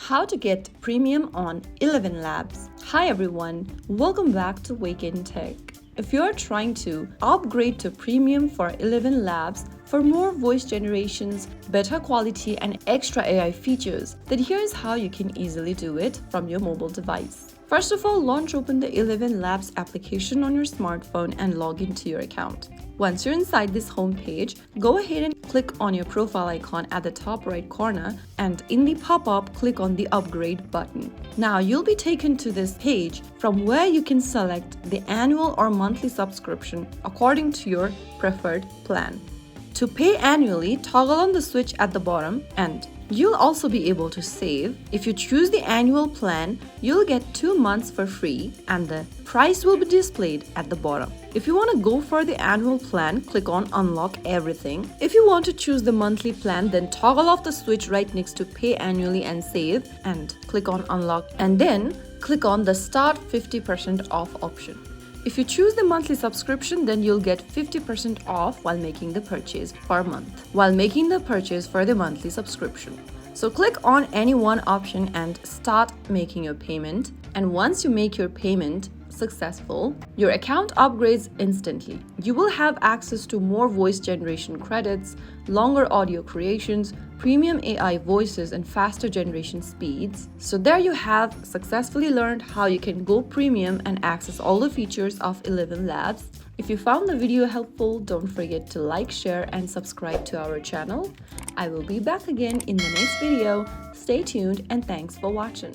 How to get premium on ElevenLabs. Hi everyone, welcome back to Wake&Tech. If you're trying to upgrade to premium for ElevenLabs for more voice generations, better quality and extra AI features, then here's how you can easily do it from your mobile device. First of all, open the ElevenLabs application on your smartphone and log into your account. Once you're inside this home page, go ahead and click on your profile icon at the top right corner, and in the pop-up, click on the upgrade button. Now you'll be taken to this page from where you can select the annual or monthly subscription according to your preferred plan. To pay annually, toggle on the switch at the bottom, and you'll also be able to save. If you choose the annual plan, you'll get 2 months for free and the price will be displayed at the bottom. If you want to go for the annual plan, click on Unlock Everything. If you want to choose the monthly plan, then toggle off the switch right next to Pay Annually and Save and click on Unlock, and then click on the Start 50% Off option. If you choose the monthly subscription, then you'll get 50% off while making the purchase per month, while making the purchase for the monthly subscription. So click on any one option and start making your payment. And once you make your payment successful, your account upgrades instantly. You will have access to more voice generation credits, longer audio creations, premium AI voices, and faster generation speeds. So there you have successfully learned how you can go premium and access all the features of ElevenLabs. If you found the video helpful, don't forget to like, share, and subscribe to our channel. I will be back again in the next video. Stay tuned and thanks for watching.